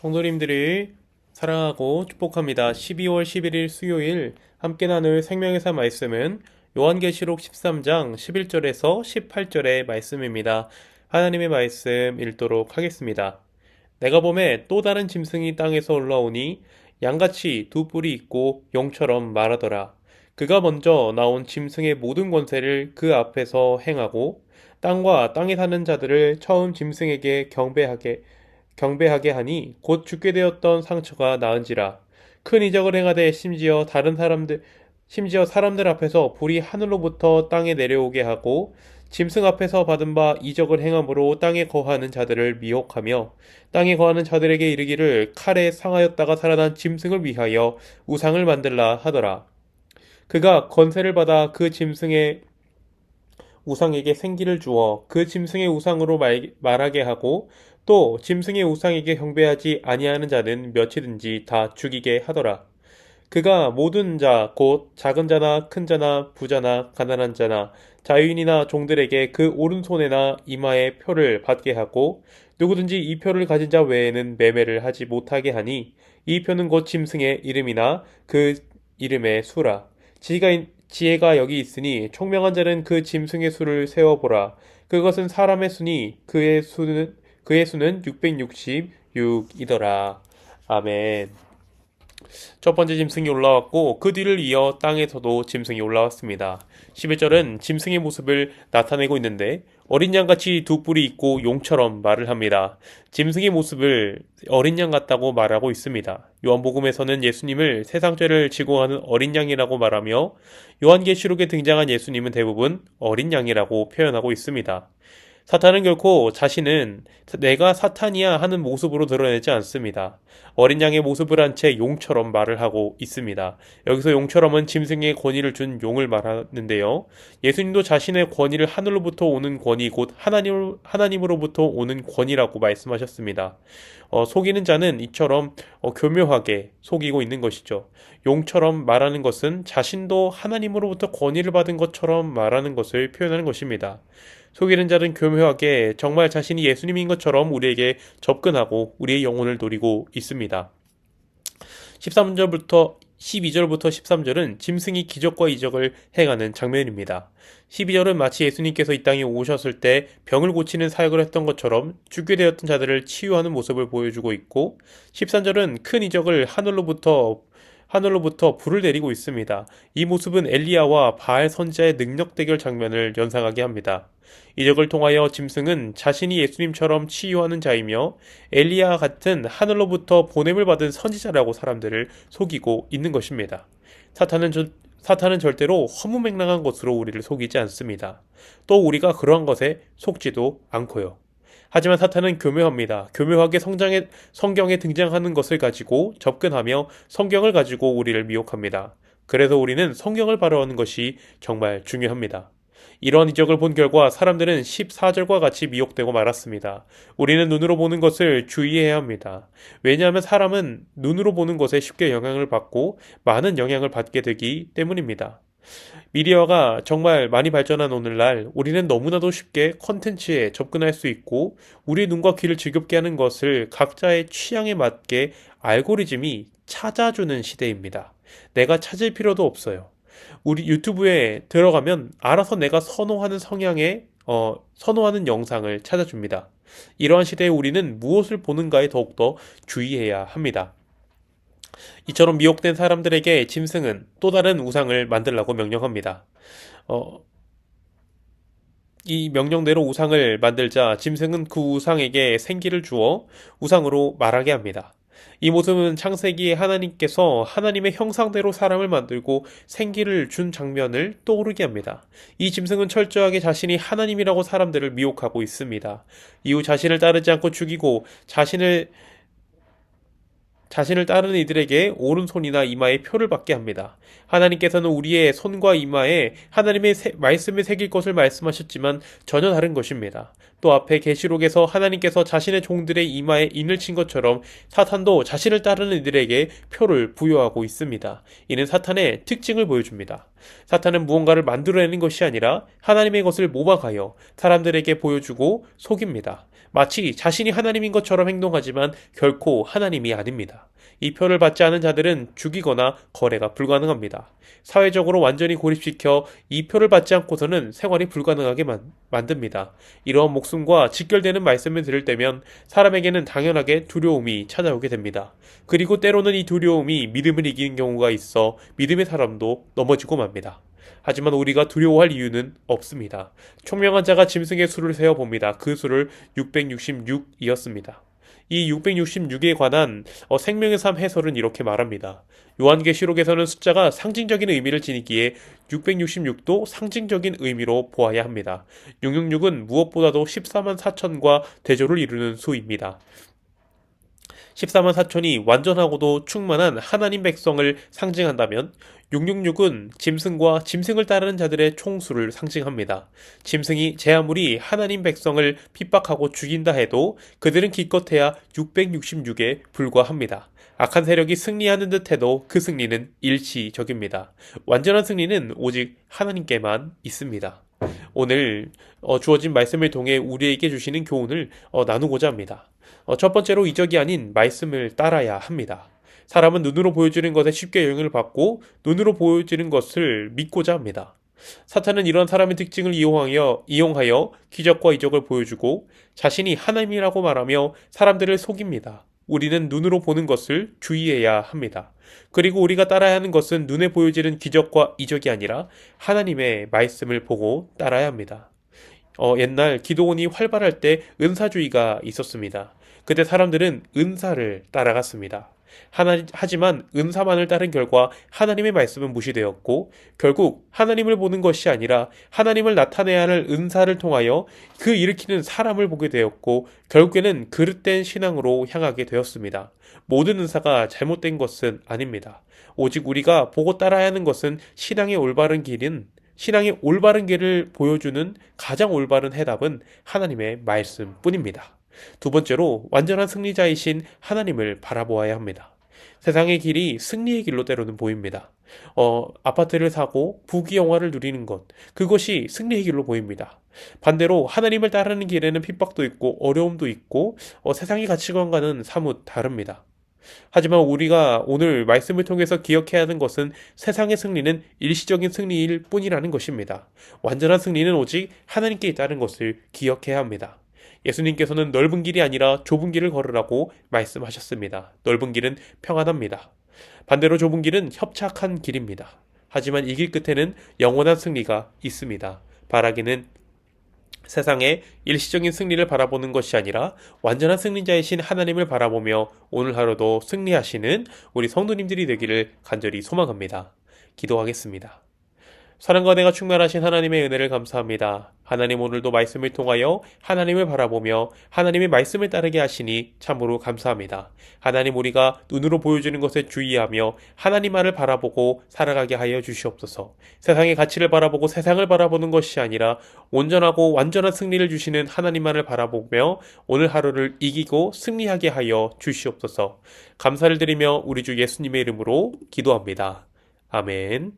성도님들을 사랑하고 축복합니다. 12월 11일 수요일 함께 나눌 생명의 사 말씀은 요한계시록 13장 11절에서 18절의 말씀입니다. 하나님의 말씀 읽도록 하겠습니다. 내가 보매 또 다른 짐승이 땅에서 올라오니 양같이 두 뿔이 있고 용처럼 말하더라. 그가 먼저 나온 짐승의 모든 권세를 그 앞에서 행하고 땅과 땅에 사는 자들을 처음 짐승에게 경배하게 하니 곧 죽게 되었던 상처가 나은지라. 큰 이적을 행하되 심지어 사람들 앞에서 불이 하늘로부터 땅에 내려오게 하고 짐승 앞에서 받은 바 이적을 행함으로 땅에 거하는 자들을 미혹하며 땅에 거하는 자들에게 이르기를 칼에 상하였다가 살아난 짐승을 위하여 우상을 만들라 하더라. 그가 권세를 받아 그 짐승의 우상에게 생기를 주어 그 짐승의 우상으로 말하게 하고 또 짐승의 우상에게 경배하지 아니하는 자는 몇이든지 다 죽이게 하더라. 그가 모든 자, 곧 작은 자나 큰 자나 부자나 가난한 자나 자유인이나 종들에게 그 오른손에나 이마에 표를 받게 하고 누구든지 이 표를 가진 자 외에는 매매를 하지 못하게 하니 이 표는 곧 짐승의 이름이나 그 이름의 수라. 지혜가 여기 있으니 총명한 자는 그 짐승의 수를 세어보라. 그것은 사람의 수니 그의 수는 666이더라. 아멘. 첫 번째 짐승이 올라왔고 그 뒤를 이어 땅에서도 짐승이 올라왔습니다. 11절은 짐승의 모습을 나타내고 있는데 어린 양같이 두 뿔이 있고 용처럼 말을 합니다. 짐승의 모습을 어린 양 같다고 말하고 있습니다. 요한복음에서는 예수님을 세상 죄를 지고 가는 어린 양이라고 말하며 요한계시록에 등장한 예수님은 대부분 어린 양이라고 표현하고 있습니다. 사탄은 결코 자신은 내가 사탄이야 하는 모습으로 드러내지 않습니다. 어린 양의 모습을 한 채 용처럼 말을 하고 있습니다. 여기서 용처럼은 짐승의 권위를 준 용을 말하는데요. 예수님도 자신의 권위를 하늘로부터 오는 권위 곧 하나님으로부터 오는 권위라고 말씀하셨습니다. 속이는 자는 이처럼 교묘하게 속이고 있는 것이죠. 용처럼 말하는 것은 자신도 하나님으로부터 권위를 받은 것처럼 말하는 것을 표현하는 것입니다. 속이는 자는 교묘하게 정말 자신이 예수님인 것처럼 우리에게 접근하고 우리의 영혼을 노리고 있습니다. 13절부터 12절부터 13절은 짐승이 기적과 이적을 행하는 장면입니다. 12절은 마치 예수님께서 이 땅에 오셨을 때 병을 고치는 사역을 했던 것처럼 죽게 되었던 자들을 치유하는 모습을 보여주고 있고 13절은 큰 이적을 하늘로부터 불을 내리고 있습니다. 이 모습은 엘리야와 바알 선지자의 능력 대결 장면을 연상하게 합니다. 이적을 통하여 짐승은 자신이 예수님처럼 치유하는 자이며 엘리야와 같은 하늘로부터 보냄을 받은 선지자라고 사람들을 속이고 있는 것입니다. 사탄은 절대로 허무맹랑한 것으로 우리를 속이지 않습니다. 또 우리가 그러한 것에 속지도 않고요. 하지만 사탄은 교묘합니다. 교묘하게 성경에 등장하는 것을 가지고 접근하며 성경을 가지고 우리를 미혹합니다. 그래서 우리는 성경을 바라보는 것이 정말 중요합니다. 이러한 이적을 본 결과 사람들은 14절과 같이 미혹되고 말았습니다. 우리는 눈으로 보는 것을 주의해야 합니다. 왜냐하면 사람은 눈으로 보는 것에 쉽게 영향을 받고 많은 영향을 받게 되기 때문입니다. 미디어가 정말 많이 발전한 오늘날 우리는 너무나도 쉽게 컨텐츠에 접근할 수 있고 우리의 눈과 귀를 즐겁게 하는 것을 각자의 취향에 맞게 알고리즘이 찾아주는 시대입니다. 내가 찾을 필요도 없어요. 우리 유튜브에 들어가면 알아서 내가 선호하는 영상을 찾아줍니다. 이러한 시대에 우리는 무엇을 보는가에 더욱더 주의해야 합니다. 이처럼 미혹된 사람들에게 짐승은 또 다른 우상을 만들라고 명령합니다. 이 명령대로 우상을 만들자 짐승은 그 우상에게 생기를 주어 우상으로 말하게 합니다. 이 모습은 창세기에 하나님께서 하나님의 형상대로 사람을 만들고 생기를 준 장면을 떠오르게 합니다. 이 짐승은 철저하게 자신이 하나님이라고 사람들을 미혹하고 있습니다. 이후 자신을 따르지 않고 죽이고 자신을 따르는 이들에게 오른손이나 이마에 표를 받게 합니다. 하나님께서는 우리의 손과 이마에 하나님의 말씀을 새길 것을 말씀하셨지만 전혀 다른 것입니다. 또 앞에 계시록에서 하나님께서 자신의 종들의 이마에 인을 친 것처럼 사탄도 자신을 따르는 이들에게 표를 부여하고 있습니다. 이는 사탄의 특징을 보여줍니다. 사탄은 무언가를 만들어내는 것이 아니라 하나님의 것을 모방하여 사람들에게 보여주고 속입니다. 마치 자신이 하나님인 것처럼 행동하지만 결코 하나님이 아닙니다. 이 표를 받지 않은 자들은 죽이거나 거래가 불가능합니다. 사회적으로 완전히 고립시켜 이 표를 받지 않고서는 생활이 불가능하게 만듭니다. 이러한 목숨과 직결되는 말씀을 들을 때면 사람에게는 당연하게 두려움이 찾아오게 됩니다. 그리고 때로는 이 두려움이 믿음을 이기는 경우가 있어 믿음의 사람도 넘어지고 맙니다. 하지만 우리가 두려워할 이유는 없습니다. 총명한 자가 짐승의 수를 세어봅니다. 그 수를 666이었습니다. 이 666에 관한 생명의 삶 해설은 이렇게 말합니다. 요한계시록에서는 숫자가 상징적인 의미를 지니기에 666도 상징적인 의미로 보아야 합니다. 666은 무엇보다도 14만 4천과 대조를 이루는 수입니다. 14만 4천이 완전하고도 충만한 하나님 백성을 상징한다면 666은 짐승과 짐승을 따르는 자들의 총수를 상징합니다. 짐승이 제 아무리 하나님 백성을 핍박하고 죽인다 해도 그들은 기껏해야 666에 불과합니다. 악한 세력이 승리하는 듯 해도 그 승리는 일시적입니다. 완전한 승리는 오직 하나님께만 있습니다. 오늘 주어진 말씀을 통해 우리에게 주시는 교훈을 나누고자 합니다. 첫 번째로 이적이 아닌 말씀을 따라야 합니다. 사람은 눈으로 보여지는 것에 쉽게 영향을 받고 눈으로 보여지는 것을 믿고자 합니다. 사탄은 이런 사람의 특징을 이용하여 기적과 이적을 보여주고 자신이 하나님이라고 말하며 사람들을 속입니다. 우리는 눈으로 보는 것을 주의해야 합니다. 그리고 우리가 따라야 하는 것은 눈에 보여지는 기적과 이적이 아니라 하나님의 말씀을 보고 따라야 합니다. 옛날 기도원이 활발할 때 은사주의가 있었습니다. 그때 사람들은 은사를 따라갔습니다. 하지만 은사만을 따른 결과 하나님의 말씀은 무시되었고 결국 하나님을 보는 것이 아니라 하나님을 나타내야 할 은사를 통하여 그 일으키는 사람을 보게 되었고 결국에는 그릇된 신앙으로 향하게 되었습니다. 모든 은사가 잘못된 것은 아닙니다. 오직 우리가 보고 따라야 하는 것은 신앙의 올바른 길을 보여주는 가장 올바른 해답은 하나님의 말씀뿐입니다. 두 번째로 완전한 승리자이신 하나님을 바라보아야 합니다. 세상의 길이 승리의 길로 때로는 보입니다. 아파트를 사고 부귀영화를 누리는 것, 그것이 승리의 길로 보입니다. 반대로 하나님을 따르는 길에는 핍박도 있고 어려움도 있고 세상의 가치관과는 사뭇 다릅니다. 하지만 우리가 오늘 말씀을 통해서 기억해야 하는 것은 세상의 승리는 일시적인 승리일 뿐이라는 것입니다. 완전한 승리는 오직 하나님께 있다는 것을 기억해야 합니다. 예수님께서는 넓은 길이 아니라 좁은 길을 걸으라고 말씀하셨습니다. 넓은 길은 평안합니다. 반대로 좁은 길은 협착한 길입니다. 하지만 이 길 끝에는 영원한 승리가 있습니다. 바라기는 세상의 일시적인 승리를 바라보는 것이 아니라 완전한 승리자이신 하나님을 바라보며 오늘 하루도 승리하시는 우리 성도님들이 되기를 간절히 소망합니다. 기도하겠습니다. 사랑과 은혜가 충만하신 하나님의 은혜를 감사합니다. 하나님 오늘도 말씀을 통하여 하나님을 바라보며 하나님의 말씀을 따르게 하시니 참으로 감사합니다. 하나님 우리가 눈으로 보여주는 것에 주의하며 하나님만을 바라보고 살아가게 하여 주시옵소서. 세상의 가치를 바라보고 세상을 바라보는 것이 아니라 온전하고 완전한 승리를 주시는 하나님만을 바라보며 오늘 하루를 이기고 승리하게 하여 주시옵소서. 감사를 드리며 우리 주 예수님의 이름으로 기도합니다. 아멘.